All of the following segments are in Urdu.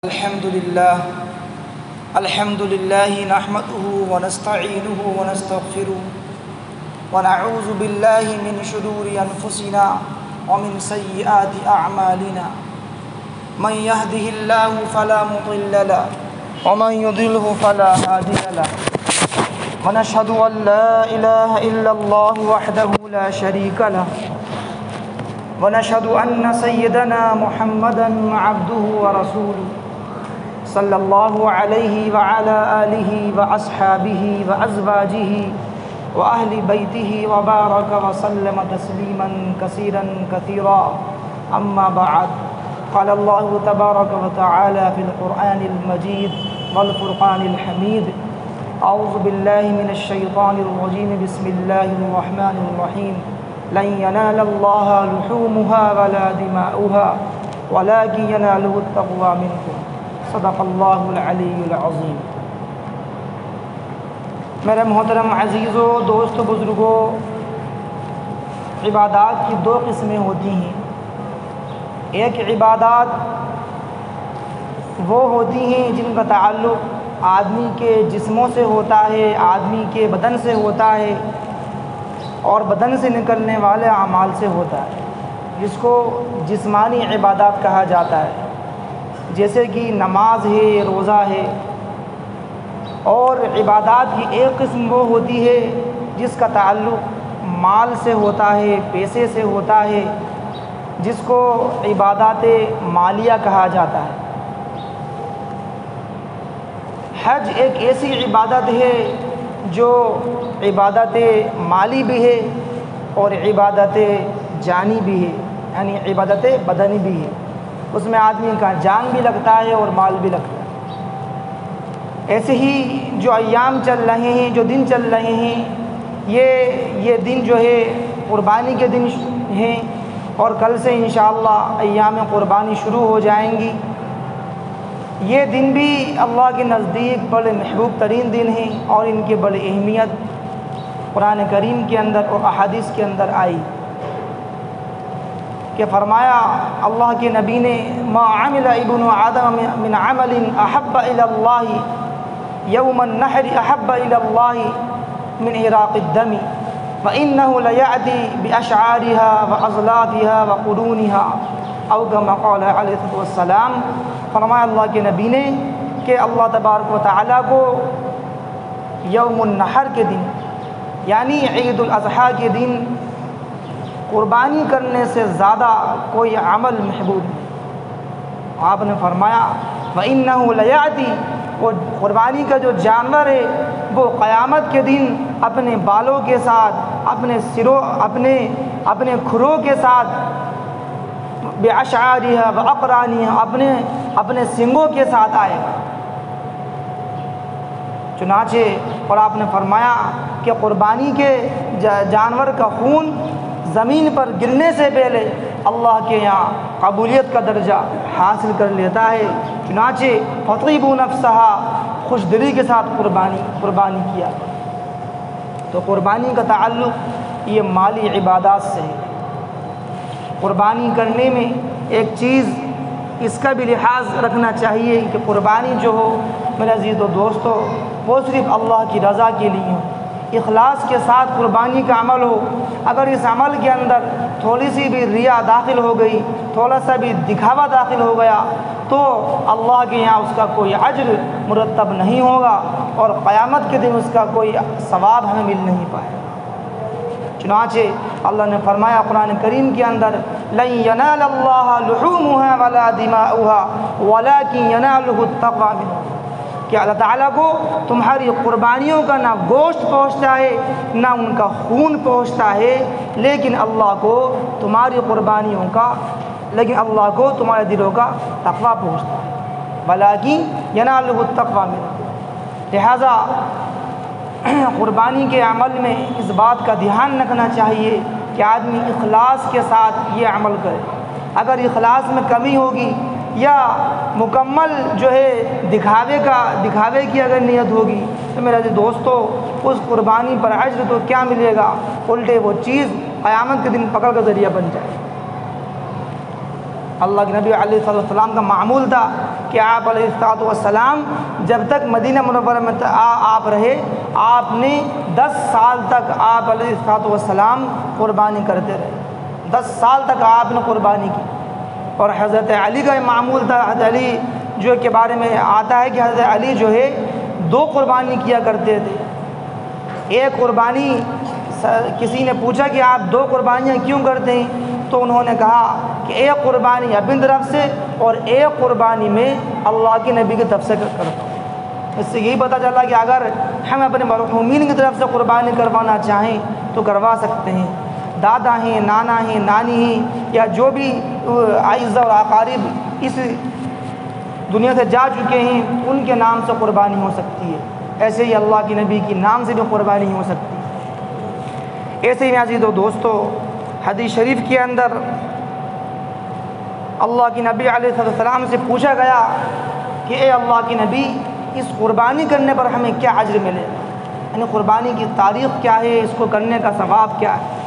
الحمد لله نحمده ونستعينه ونستغفره ونعوذ بالله من شرور أنفسنا ومن سيئات أعمالنا من يهده الله فلا مضل له ومن يضلل فلا هادي له ونشهد أن لا إله إلا الله وحده لا شريك له ونشهد أن سيدنا محمدا عبده ورسوله صلی اللہ علیہ وعلى آلہ وأصحابہ وأزواجہ وأہل بیتہ وبارک وسلم تسلیما کثیرا کثیرا اما بعد قال اللہ تبارک وتعالی فی القرآن المجید والفرقان الحمید اعوذ باللہ من الشیطان الرجیم بسم اللہ الرحمن الرحیم لن ینال اللہ لحومها ولا دماؤها ولكن ینالہ التقوی منکم صدق اللہ العلی العظیم۔ میرے محترم عزیزوں، دوستو، بزرگوں، عبادات کی دو قسمیں ہوتی ہیں۔ ایک عبادات وہ ہوتی ہیں جن کا تعلق آدمی کے جسموں سے ہوتا ہے، آدمی کے بدن سے ہوتا ہے اور بدن سے نکلنے والے اعمال سے ہوتا ہے، جس کو جسمانی عبادات کہا جاتا ہے، جیسے کہ نماز ہے، روزہ ہے۔ اور عبادات کی ایک قسم وہ ہوتی ہے جس کا تعلق مال سے ہوتا ہے، پیسے سے ہوتا ہے، جس کو عبادات مالیہ کہا جاتا ہے۔ حج ایک ایسی عبادت ہے جو عبادت مالی بھی ہے اور عبادت جانی بھی ہے، یعنی عبادت بدنی بھی ہے۔ اس میں آدمی کا جان بھی لگتا ہے اور مال بھی لگتا ہے۔ ایسے ہی جو ایام چل رہے ہیں، جو دن چل رہے ہیں، یہ دن جو ہے قربانی کے دن ہیں، اور کل سے انشاءاللہ ایام قربانی شروع ہو جائیں گی۔ یہ دن بھی اللہ کے نزدیک بڑے محبوب ترین دن ہیں اور ان کی بڑی اہمیت قرآن کریم کے اندر اور احادیث کے اندر آئی کہ فرمایا اللہ کے نبی نے ما عمل ابن آدم من عمل احب الى اللہ یوم النحر احب الى اللہ من اراق الدم وانه لیأتی باشعارها واضلافها وقرونها او كما قال علیہ السلام۔ فرمایا اللہ کے نبی نے کہ اللہ تبارک و تعالیٰ کو یوم النحر کے دن، یعنی عید الاضحیٰ کے دن، قربانی کرنے سے زیادہ کوئی عمل محبوب نہیں۔ آپ نے فرمایا وَإِنَّهُ لَيَأْتِي، وہ قربانی کا جو جانور ہے وہ قیامت کے دن اپنے بالوں کے ساتھ، اپنے سروں، اپنے کھروں کے ساتھ، بِأَشْعَارِهَا وَأَقْرَانِهَا، اپنے سنگوں کے ساتھ آئے گا۔ چنانچہ اور آپ نے فرمایا کہ قربانی کے جانور کا خون زمین پر گرنے سے پہلے اللہ کے یہاں قبولیت کا درجہ حاصل کر لیتا ہے۔ چنانچہ فَطِيبُوا نَفْسَهَا، خوش دلی کے ساتھ قربانی کیا۔ تو قربانی کا تعلق یہ مالی عبادات سے ہے۔ قربانی کرنے میں ایک چیز اس کا بھی لحاظ رکھنا چاہیے کہ قربانی جو ہو میرے عزیز و دوستو، وہ صرف اللہ کی رضا کے لیے ہو، اخلاص کے ساتھ قربانی کا عمل ہو۔ اگر اس عمل کے اندر تھوڑی سی بھی ریا داخل ہو گئی، تھوڑا سا بھی دکھاوا داخل ہو گیا، تو اللہ کے یہاں اس کا کوئی اجر مرتب نہیں ہوگا اور قیامت کے دن اس کا کوئی ثواب ہمیں مل نہیں پائے گا۔ چنانچہ اللہ نے فرمایا قرآن کریم کے اندر لَن يَنَالَ اللَّهَ لُحُومُهَا وَلَا دِمَاؤُهَا وَلَكِنْ يَنَالُهُ التَّقْوَى مِنكُمْ، کہ اللہ تعالیٰ کو تمہاری قربانیوں کا نہ گوشت پہنچتا ہے نہ ان کا خون پہنچتا ہے، لیکن اللہ کو تمہاری قربانیوں کا، لیکن اللہ کو تمہارے دلوں کا تقویٰ پہنچتا ہے۔ وَلَكِنْ يَنَالُهُ التَّقْوَى مِنكُمْ، لہذا قربانی کے عمل میں اس بات کا دھیان رکھنا چاہیے کہ آدمی اخلاص کے ساتھ یہ عمل کرے۔ اگر اخلاص میں کمی ہوگی یا مکمل جو ہے دکھاوے کی اگر نیت ہوگی تو میرے دوستو اس قربانی پر اجر تو کیا ملے گا، الٹے وہ چیز قیامت کے دن پکڑ کا ذریعہ بن جائے۔ اللہ کے نبی علیہ الصلوۃ والسلام کا معمول تھا کہ آپ علیہ الصلوۃ والسلام جب تک مدینہ منورہ میں آپ رہے، آپ نے 10 سال تک آپ علیہ الصلوۃ والسلام قربانی کرتے رہے، 10 سال تک آپ نے قربانی کی۔ اور حضرت علی کا معمول تھا، حضرت علی جو کے بارے میں آتا ہے کہ حضرت علی جو ہے 2 قربانی کیا کرتے تھے۔ ایک قربانی کسی نے پوچھا کہ آپ 2 قربانیاں کیوں کرتے ہیں، تو انہوں نے کہا کہ ایک قربانی اپنی طرف سے اور ایک قربانی میں اللہ کے نبی کی طرف سے کرتا ہوں۔ اس سے یہی پتہ چلا کہ اگر ہم اپنے مرحومین کی طرف سے قربانی کروانا چاہیں تو کروا سکتے ہیں، دادا ہیں، نانا ہیں، نانی ہیں، یا جو بھی اعزہ اور اقارب اس دنیا سے جا چکے ہیں ان کے نام سے قربانی ہو سکتی ہے، ایسے ہی اللہ کے نبی کے نام سے بھی قربانی ہو سکتی ہے۔ ایسے ہی عزیز و دوستو، حدیث شریف کے اندر اللہ کے نبی علیہ السلام سے پوچھا گیا کہ اے اللہ کے نبی، اس قربانی کرنے پر ہمیں کیا اجر ملے، یعنی قربانی کی تاریخ کیا ہے، اس کو کرنے کا ثواب کیا ہے؟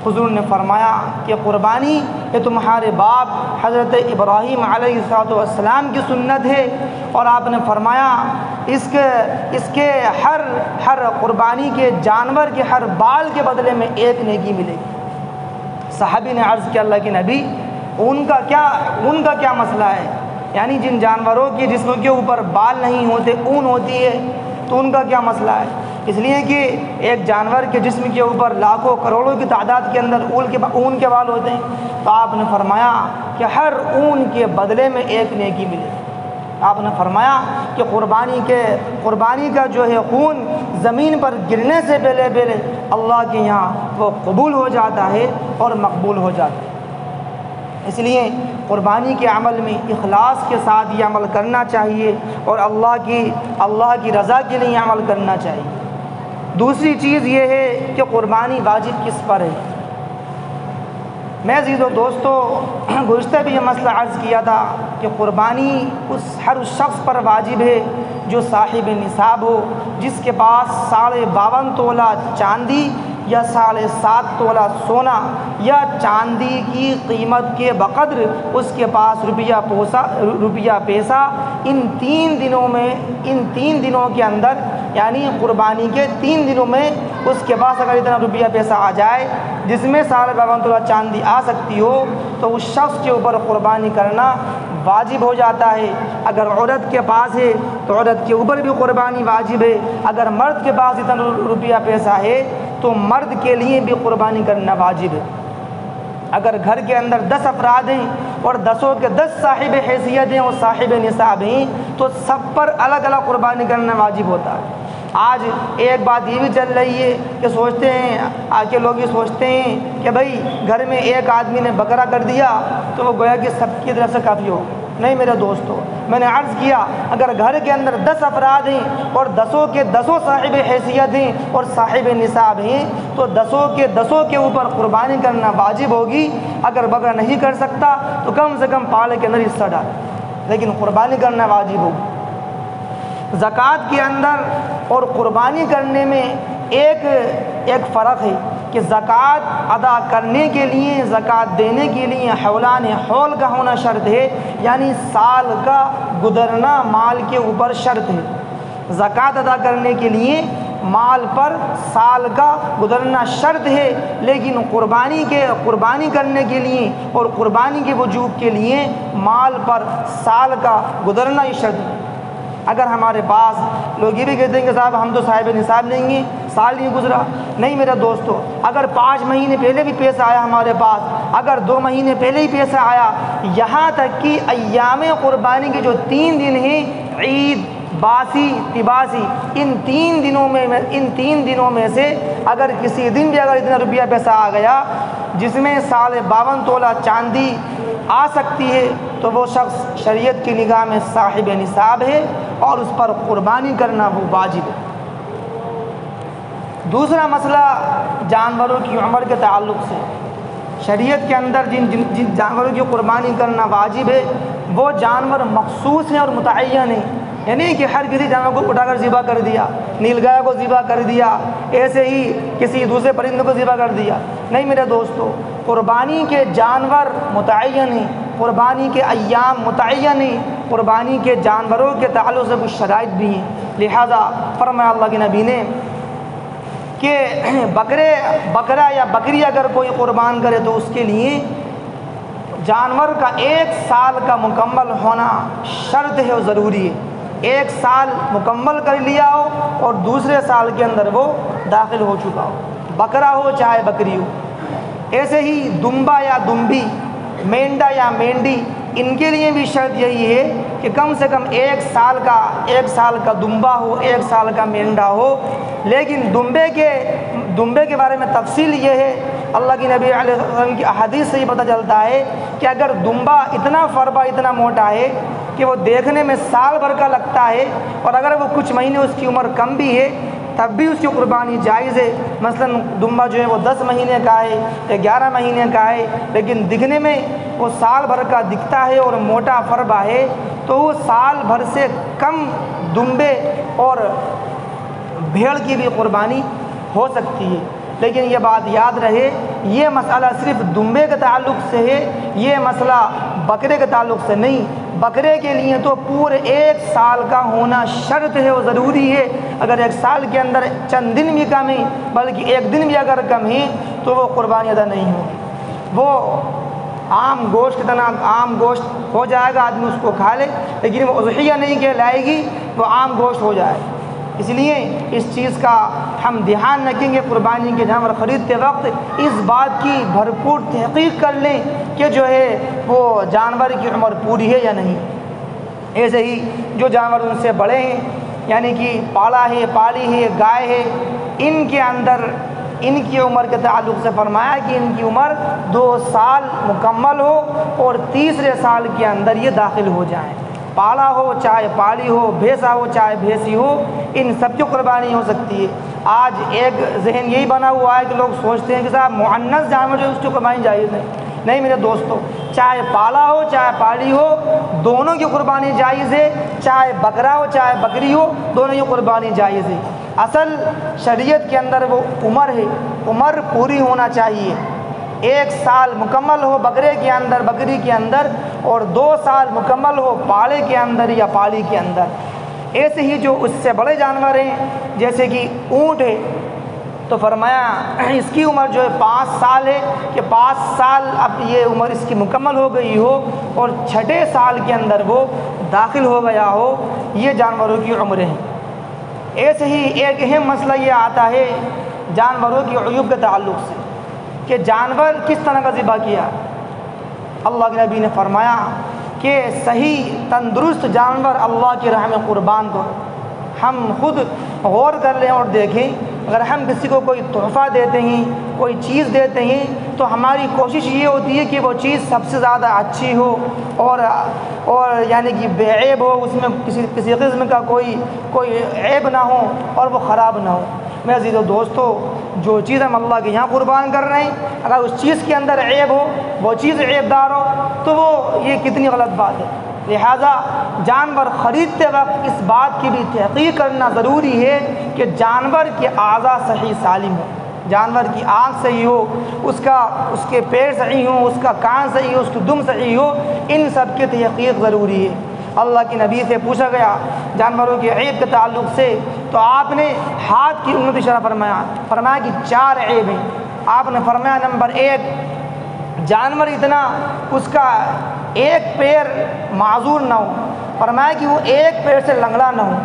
حضور نے فرمایا کہ قربانی یہ تمہارے باپ حضرت ابراہیم علیہ السلام کی سنت ہے، اور آپ نے فرمایا اس کے ہر قربانی کے جانور کے ہر بال کے بدلے میں 1 نیکی ملے گی۔ صحابی نے عرض کیا اللہ کے نبی، ان کا کیا مسئلہ ہے؟ یعنی جن جانوروں کے جسم کے اوپر بال نہیں ہوتے، اون ہوتی ہے، تو ان کا کیا مسئلہ ہے؟ اس لیے کہ ایک جانور کے جسم کے اوپر لاکھوں کروڑوں کی تعداد کے اندر اون کے بال ہوتے ہیں، تو آپ نے فرمایا کہ ہر اون کے بدلے میں 1 نیکی ملے۔ آپ نے فرمایا کہ قربانی کا جو ہے خون زمین پر گرنے سے پہلے اللہ کے یہاں وہ قبول ہو جاتا ہے اور مقبول ہو جاتا ہے۔ اس لیے قربانی کے عمل میں اخلاص کے ساتھ یہ عمل کرنا چاہیے اور اللہ کی رضا کے لیے عمل کرنا چاہیے۔ دوسری چیز یہ ہے کہ قربانی واجب کس پر ہے؟ میں عزیز و دوستو گزشتہ بھی یہ مسئلہ عرض کیا تھا کہ قربانی ہر اس شخص پر واجب ہے جو صاحب نصاب ہو، جس کے پاس 52.5 تولہ چاندی یا 7.5 تولہ سونا یا چاندی کی قیمت کے بقدر اس کے پاس روپیہ پیسہ ان 3 دنوں کے اندر، یعنی قربانی کے 3 دنوں میں اس کے پاس اگر اتنا روپیہ پیسہ آ جائے جس میں 52.5 تولہ چاندی آ سکتی ہو، تو اس شخص کے اوپر قربانی کرنا واجب ہو جاتا ہے۔ اگر عورت کے پاس ہے تو عورت کے اوپر بھی قربانی واجب ہے۔ اگر مرد کے پاس اتنا روپیہ پیسہ ہے تو مرد کے لیے بھی قربانی کرنا واجب ہے۔ اگر گھر کے اندر 10 افراد ہیں اور 10 کے 10 صاحب حیثیت ہیں اور صاحب نصاب ہیں تو سب پر الگ الگ قربانی کرنا واجب ہوتا ہے۔ آج ایک بات یہ بھی چل رہی ہے کہ لوگ یہ سوچتے ہیں کہ بھائی گھر میں ایک آدمی نے بکرا کر دیا تو وہ گویا کہ سب کی طرف سے کافی ہو۔ نہیں میرے دوستو، میں نے عرض کیا اگر گھر کے اندر 10 افراد ہیں اور 10 کے 10 صاحب حیثیت ہیں اور صاحب نصاب ہیں تو 10 کے اوپر قربانی کرنا واجب ہوگی۔ اگر بکرا نہیں کر سکتا تو کم سے کم پالے کے اندر حصہ ڈال، لیکن قربانی کرنا واجب ہوگی۔ زکوٰۃ کے اندر اور قربانی کرنے میں ایک فرق ہے کہ زکوٰۃ ادا کرنے کے لیے، زکوٰۃ دینے کے لیے حولان حول کا ہونا شرط ہے، یعنی سال کا گزرنا مال کے اوپر شرط ہے۔ زکوٰۃ ادا کرنے کے لیے مال پر سال کا گزرنا شرط ہے، لیکن قربانی کرنے کے لیے اور قربانی کے وجوب کے لیے مال پر سال کا گزرنا ہی شرط ہے۔ اگر ہمارے پاس لوگ یہ بھی کہتے ہیں کہ صاحب ہم تو صاحب نصاب نہیں ہیں، سال نہیں گزرا، نہیں میرے دوستو، اگر 5 مہینے پہلے بھی پیسہ آیا ہمارے پاس، اگر 2 مہینے پہلے ہی پیسہ آیا، یہاں تک کہ ایام قربانی کے جو 3 دن ہیں، عید، باسی، تباسی، ان 3 دنوں میں سے اگر کسی دن بھی اگر اتنا روپیہ پیسہ آ گیا جس میں 52.5 تولہ چاندی آ سکتی ہے تو وہ شخص شریعت کی نگاہ میں صاحب نصاب ہے اور اس پر قربانی کرنا وہ واجب ہے۔ دوسرا مسئلہ جانوروں کی عمر کے تعلق سے، شریعت کے اندر جن جانوروں کی قربانی کرنا واجب ہے وہ جانور مخصوص ہیں اور متعین ہیں، یعنی کہ ہر کسی جانور کو اٹھا کر ذبح کر دیا، نیل گائے کو ذبح کر دیا، ایسے ہی کسی دوسرے پرندے کو ذبح کر دیا۔ نہیں میرے دوستو، قربانی کے جانور متعین ہیں، قربانی کے ایام متعین ہیں، قربانی کے جانوروں کے تعلق سے کچھ شرائط بھی ہیں۔ لہذا فرمایا اللہ کے نبی نے کہ بکرا یا بکری اگر کوئی قربان کرے تو اس کے لیے جانور کا 1 سال کا مکمل ہونا شرط ہے اور ضروری ہے۔ 1 سال مکمل کر لیا ہو اور دوسرے سال کے اندر وہ داخل ہو چکا ہو، بکرا ہو چاہے بکری ہو۔ ایسے ہی دمبا یا دمبی، مینڈا یا مینڈی، ان کے لیے بھی شرط یہی ہے کہ کم سے کم 1 سال کا دمبا ہو، 1 سال کا مینڈا ہو۔ لیکن دمبے کے بارے میں تفصیل یہ ہے، اللہ کی نبی علیہ وسلم کی احادیث سے یہ پتہ چلتا ہے کہ اگر دمبا اتنا فربا، اتنا موٹا ہے کہ وہ دیکھنے میں سال بھر کا لگتا ہے، اور اگر وہ کچھ مہینے اس کی عمر کم بھی ہے تب بھی اس کی قربانی جائز ہے۔ مثلا دمبا جو ہے وہ 10 مہینے کا ہے یا 11 مہینے کا ہے، لیکن دکھنے میں وہ سال بھر کا دکھتا ہے اور موٹا فربا ہے، تو وہ سال بھر سے کم دمبے اور بھیڑ کی بھی قربانی ہو سکتی ہے۔ لیکن یہ بات یاد رہے، یہ مسئلہ صرف دمبے کے تعلق سے ہے، یہ مسئلہ بکرے کے تعلق سے نہیں۔ بکرے کے لیے تو پورے 1 سال کا ہونا شرط ہے اور ضروری ہے۔ اگر 1 سال کے اندر چند دن بھی کم ہے، بلکہ 1 دن بھی اگر کم ہے تو وہ قربانی ادا نہیں ہوگی۔ وہ عام گوشت اتنا عام گوشت ہو جائے گا، آدمی اس کو کھا لے، لیکن وہ اضحیہ نہیں کہلائے گی، وہ عام گوشت ہو جائے گا۔ اس لیے اس چیز کا ہم دھیان رکھیں گے، قربانی کے جانور خریدتے وقت اس بات کی بھرپور تحقیق کر لیں کہ جو ہے وہ جانور کی عمر پوری ہے یا نہیں۔ ایسے ہی جو جانور ان سے بڑے ہیں، یعنی کہ پالا ہے، پالی ہے، گائے ہے، ان کے اندر ان کی عمر کے تعلق سے فرمایا کہ ان کی عمر 2 سال مکمل ہو اور تیسرے سال کے اندر یہ داخل ہو جائیں۔ پالا ہو چاہے پالی ہو، بھینسا ہو چاہے بھینسی ہو، ان سب کی قربانی ہو سکتی ہے۔ آج ایک ذہن یہی بنا ہوا ہے کہ لوگ سوچتے ہیں کہ صاحب مؤنث جانور جو ہے اس کی قربانی جائز نہیں میرے دوستو، چاہے پالا ہو چاہے پالی ہو، دونوں کی قربانی جائز ہے۔ چاہے بکرا ہو چاہے بکری ہو، دونوں کی قربانی جائز ہے۔ اصل شریعت کے اندر وہ عمر ہے، عمر پوری ہونا چاہیے۔ 1 سال مکمل ہو بکرے کے اندر، بکری کے اندر، اور 2 سال مکمل ہو پالے کے اندر یا پالی کے اندر۔ ایسے ہی جو اس سے بڑے جانور ہیں جیسے کہ اونٹ ہے، تو فرمایا اس کی عمر جو ہے 5 سال ہے، کہ 5 سال اب یہ عمر اس کی مکمل ہو گئی ہو اور 6 سال کے اندر وہ داخل ہو گیا ہو، یہ جانوروں کی عمریں ہیں۔ ایسے ہی ایک اہم مسئلہ یہ آتا ہے جانوروں کی عیوب کے تعلق سے کہ جانور کس طرح کا ذبح کیا۔ اللہ کے نبی نے فرمایا کہ صحیح تندرست جانور اللہ کی راہ میں قربان کرو۔ ہم خود غور کر لیں اور دیکھیں، اگر ہم کسی کو کوئی تحفہ دیتے ہیں، کوئی چیز دیتے ہیں، تو ہماری کوشش یہ ہوتی ہے کہ وہ چیز سب سے زیادہ اچھی ہو اور یعنی کہ بے عیب ہو، اس میں کسی قسم کا کوئی عیب نہ ہو اور وہ خراب نہ ہو۔ میرے عزیزو دوستو، جو چیز ہم اللہ کے یہاں قربان کر رہے ہیں، اگر اس چیز کے اندر عیب ہو، وہ چیز عیب دار ہو، تو وہ یہ کتنی غلط بات ہے۔ لہذا جانور خریدتے وقت اس بات کی بھی تحقیق کرنا ضروری ہے کہ جانور کے اعضاء صحیح سالم ہو، جانور کی آنکھ صحیح ہو، اس کے پیر صحیح ہو، اس کا کان صحیح ہو، اس کی دم صحیح ہو، ان سب کی تحقیق ضروری ہے۔ اللہ کے نبی سے پوچھا گیا جانوروں کے عیب کے تعلق سے، تو آپ نے ہاتھ کی انگلی اشارہ فرمایا کہ 4 عیب ہیں۔ آپ نے فرمایا نمبر 1، جانور اتنا اس کا ایک پیر معذور نہ ہو، فرمایا کہ وہ ایک پیر سے لنگڑا نہ ہو،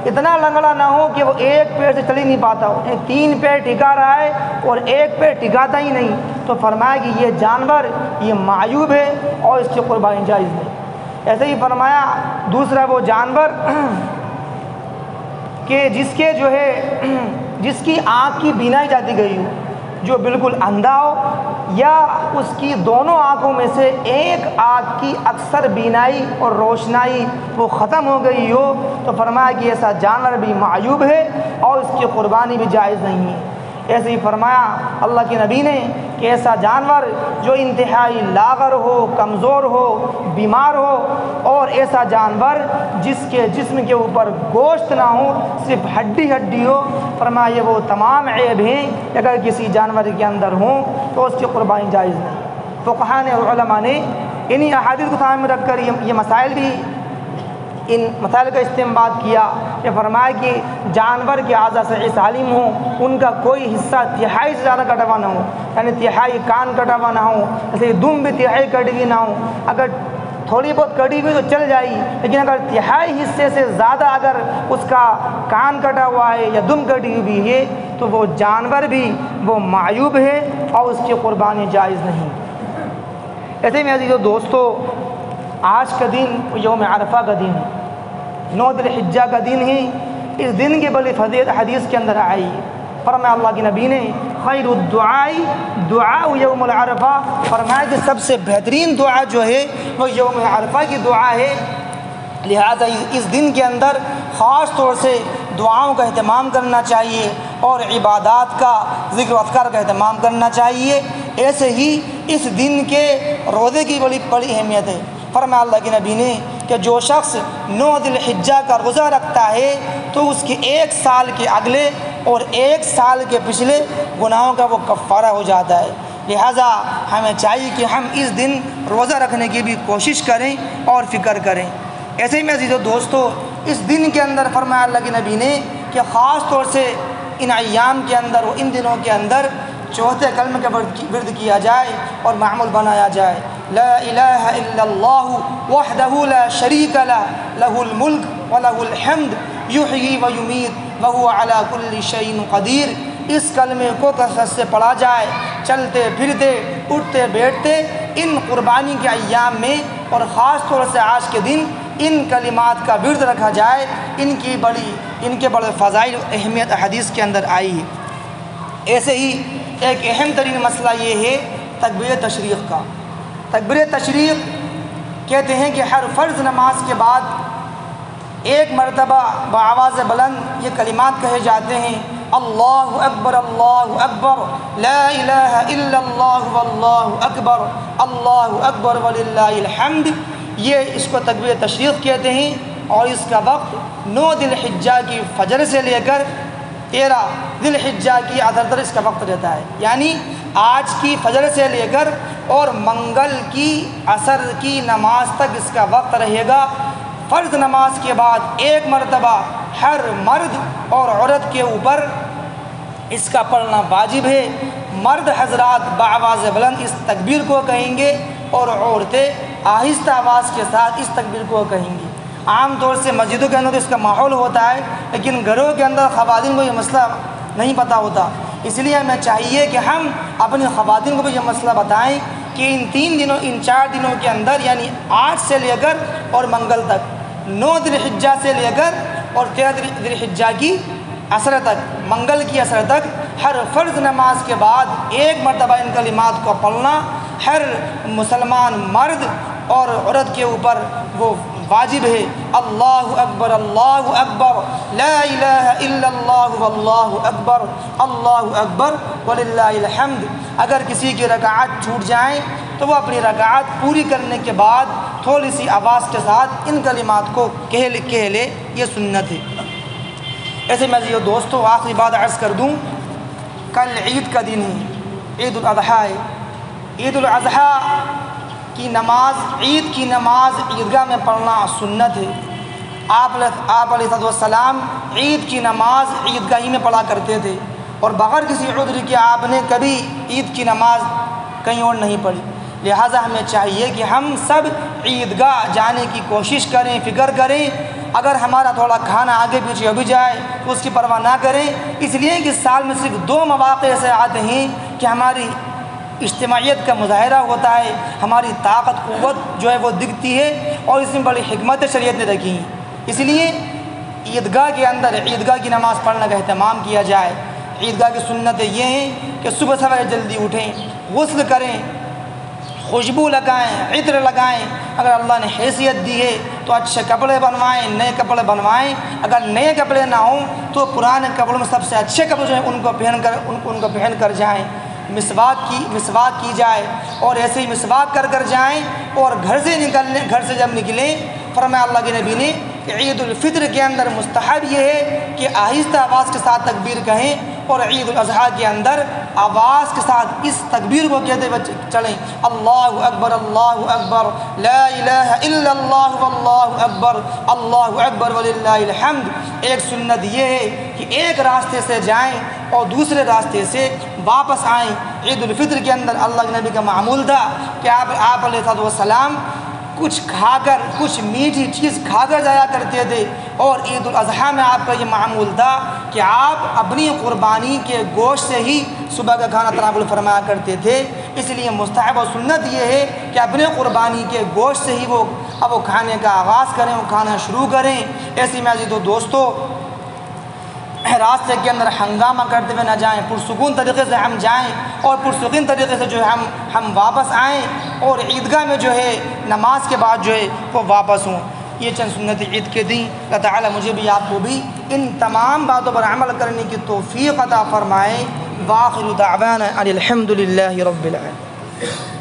اتنا لنگڑا نہ ہو کہ وہ ایک پیر سے چل ہی نہیں پاتا ہو، 3 پیر ٹکا رہا ہے اور ایک پیر ٹکاتا ہی نہیں، تو فرمایا کہ یہ جانور یہ معیوب ہے اور اس کی قربانی جائز نہیں۔ ایسے ہی فرمایا دوسرا وہ جانور کہ جس کی آنکھ کی بینائی جاتی گئی ہو، جو بالکل اندھا ہو یا اس کی دونوں آنکھوں میں سے ایک آنکھ کی اکثر بینائی اور روشنائی وہ ختم ہو گئی ہو، تو فرمایا کہ ایسا جانور بھی معیوب ہے اور اس کی قربانی بھی جائز نہیں ہے۔ ایسے ہی فرمایا اللہ کے نبی نے کہ ایسا جانور جو انتہائی لاغر ہو، کمزور ہو، بیمار ہو، اور ایسا جانور جس کے جسم کے اوپر گوشت نہ ہو، صرف ہڈی ہو، فرمایا یہ وہ تمام عیب ہیں کہ اگر کسی جانور کے اندر ہوں تو اس کی قربانی جائز نہیں۔ فقہاء نے اور علماء نے انہی احادیث کو سامنے رکھ کر یہ مسائل بھی ان مسائل کا استنباط کیا کہ فرمایا کہ جانور کے اعضاء صحیح سالم ہوں، ان کا کوئی حصہ تہائی سے زیادہ کٹا ہوا نہ ہو، یعنی تہائی کان کٹا ہوا نہ ہو، جیسے دم بھی تہائی کٹی ہوئی نہ ہو، اگر تھوڑی بہت کٹی ہوئی تو چل جائے گی، لیکن اگر تہائی حصے سے زیادہ اگر اس کا کان کٹا ہوا ہے یا دم کٹی ہوئی ہے تو وہ جانور بھی وہ معیوب ہے اور اس کی قربانی جائز نہیں۔ ایسے میں عزیزو دوستو، آج کا دن یوم عرفہ کا دن ہے، 9 ذی الحجہ کا دن ہے۔ اس دن کی بڑی فضیلت حدیث کے اندر آئی ہے۔ فرمایا اللہ کے نبی نے خیر الدعاء دعاء یوم العرفہ، فرمایا کہ سب سے بہترین دعا جو ہے وہ یوم عرفہ کی دعا ہے، لہذا اس دن کے اندر خاص طور سے دعاؤں کا اہتمام کرنا چاہیے اور عبادات کا ذکر و اذکار کا اہتمام کرنا چاہیے۔ ایسے ہی اس دن کے روزے کی بڑی اہمیت ہے۔ فرمایا اللہ کے نبی نے کہ جو شخص 9 ذی الحجہ کا روزہ رکھتا ہے تو اس کے 1 سال کے اگلے اور 1 سال کے پچھلے گناہوں کا وہ کفارہ ہو جاتا ہے۔ لہذا ہمیں چاہیے کہ ہم اس دن روزہ رکھنے کی بھی کوشش کریں اور فکر کریں۔ ایسے ہی میں عزیزو دوستو، اس دن کے اندر فرمایا اللہ کے نبی نے کہ خاص طور سے ان ایام کے اندر و ان دنوں کے اندر چوتھے کلمہ کا ورد کیا جائے اور معمول بنایا جائے۔ لا الہ الا اللہ وحدہ لا شریک لہ، لہ الملک ولہ الحمد یحیی و یمیت وہو علی کل شیء قدیر۔ اس کلمے کو کثرت سے پڑھا جائے، چلتے پھرتے اٹھتے بیٹھتے ان قربانی کے ایام میں، اور خاص طور سے آج کے دن ان کلمات کا ورد رکھا جائے۔ ان کے بڑے فضائل و اہمیت حدیث کے اندر آئی ہے۔ ایسے ہی ایک اہم ترین مسئلہ یہ ہے تکبیر تشریق کا۔ تکبیر تشریق کہتے ہیں کہ ہر فرض نماز کے بعد 1 مرتبہ بآواز بلند یہ کلمات کہے جاتے ہیں، اللہ اکبر لا الہ الا اللہ واللہ اکبر، اللہ اکبر وللہ الحمد۔ یہ اس کو تکبیر تشریق کہتے ہیں، اور اس کا وقت 9 ذی الحجہ کی فجر سے لے کر 13 ذی الحجہ کی عصر تک اس کا وقت رہتا ہے، یعنی آج کی فجر سے لے کر اور منگل کی عصر کی نماز تک اس کا وقت رہے گا۔ فرض نماز کے بعد 1 مرتبہ ہر مرد اور عورت کے اوپر اس کا پڑھنا واجب ہے۔ مرد حضرات بآواز بلند اس تکبیر کو کہیں گے اور عورتیں آہستہ آواز کے ساتھ اس تکبیر کو کہیں گی۔ عام طور سے مسجدوں کے اندر اس کا ماحول ہوتا ہے، لیکن گھروں کے اندر خواتین کو یہ مسئلہ نہیں پتہ ہوتا، اس لیے ہمیں چاہیے کہ ہم اپنی خواتین کو بھی یہ مسئلہ بتائیں کہ ان 4 دنوں کے اندر، یعنی آج سے لے کر اور منگل تک، 9 ذی الحجہ سے لے کر اور 13 ذی الحجہ کی عصر تک، منگل کی عصر تک، ہر فرض نماز کے بعد 1 مرتبہ ان کلمات کو پڑھنا ہر مسلمان مرد اور عورت کے اوپر وہ واجب ہے۔ اللہ اکبر لا الہ الا اللہ واللہ اکبر، اللہ اکبر وللہ الحمد۔ اگر کسی کی رکعات چھوٹ جائیں تو وہ اپنی رکعات پوری کرنے کے بعد تھوڑی سی آواز کے ساتھ ان کلمات کو کہہ لے، یہ سنت ہے۔ ایسے میں یہ دوستو آخری بات عرض کر دوں، کل عید کا دن ہے، عید الاضحیٰ ہے۔ عید الاضحیٰ کی نماز، عید کی نماز عیدگاہ میں پڑھنا سنت ہے۔ آپ علیہ السلام عید کی نماز عیدگاہ ہی میں پڑھا کرتے تھے، اور بغیر کسی عذر کے آپ نے کبھی عید کی نماز کہیں اور نہیں پڑھی۔ لہٰذا ہمیں چاہیے کہ ہم سب عیدگاہ جانے کی کوشش کریں، فکر کریں۔ اگر ہمارا تھوڑا کھانا آگے پیچھے ہو بھی جائے تو اس کی پرواہ نہ کریں، اس لیے کہ سال میں صرف 2 مواقع ایسے آتے ہیں کہ ہماری اجتماعیت کا مظاہرہ ہوتا ہے، ہماری طاقت قوت جو ہے وہ دکھتی ہے، اور اس میں بڑی حکمت شریعت نے رکھی ہیں۔ اس لیے عیدگاہ کے اندر عیدگاہ کی نماز پڑھنے کا اہتمام کیا جائے۔ عیدگاہ کی سنتیں یہ ہیں کہ صبح سویرے جلدی اٹھیں، غسل کریں، خوشبو لگائیں، عطر لگائیں، اگر اللہ نے حیثیت دی ہے تو اچھے کپڑے بنوائیں، نئے کپڑے بنوائیں، اگر نئے کپڑے نہ ہوں تو پرانے کپڑوں میں سب سے اچھے کپڑے جو ہیں ان کو پہن کر جائیں۔ مسواک کی جائے، اور ایسے ہی مسواک کر جائیں، اور گھر سے جب نکلیں، فرمایا اللہ کے نبی نے کہ عید الفطر کے اندر مستحب یہ ہے کہ آہستہ آواز کے ساتھ تکبیر کہیں، اور عید الاضحیٰ کے اندر آواز کے ساتھ اس تکبیر کو کہتے ہوئے چلیں، اللہ اکبر لا الہ الا اللہ واللہ اکبر وللہ الحمد۔ ایک سنت یہ ہے کہ ایک راستے سے جائیں اور دوسرے راستے سے واپس آئیں۔ عید الفطر کے اندر اللہ کے نبی کا معمول تھا کہ آپ علیہ السلام کچھ کھا کر، کچھ میٹھی چیز کھا کر جایا کرتے تھے، اور عید الاضحیٰ میں آپ کا یہ معمول تھا کہ آپ اپنی قربانی کے گوشت سے ہی صبح کا کھانا تناول فرمایا کرتے تھے۔ اس لیے مستحب و سنت یہ ہے کہ اپنے قربانی کے گوشت سے ہی وہ کھانے کا آغاز کریں، وہ کھانا شروع کریں۔ ایسی میں عزیزو دوستو راستے کے اندر ہنگامہ کرتے ہوئے نہ جائیں، پرسکون طریقے سے ہم جائیں اور پرسکون طریقے سے جو ہے ہم واپس آئیں، اور عیدگاہ میں جو ہے نماز کے بعد جو ہے وہ واپس ہوں۔ یہ چند سنت عید کے دیں۔ اللہ تعالیٰ مجھے بھی آپ کو بھی ان تمام باتوں پر عمل کرنے کی توفیق عطا فرمائے۔ وآخر دعوانا ان الحمد للہ رب العالمین۔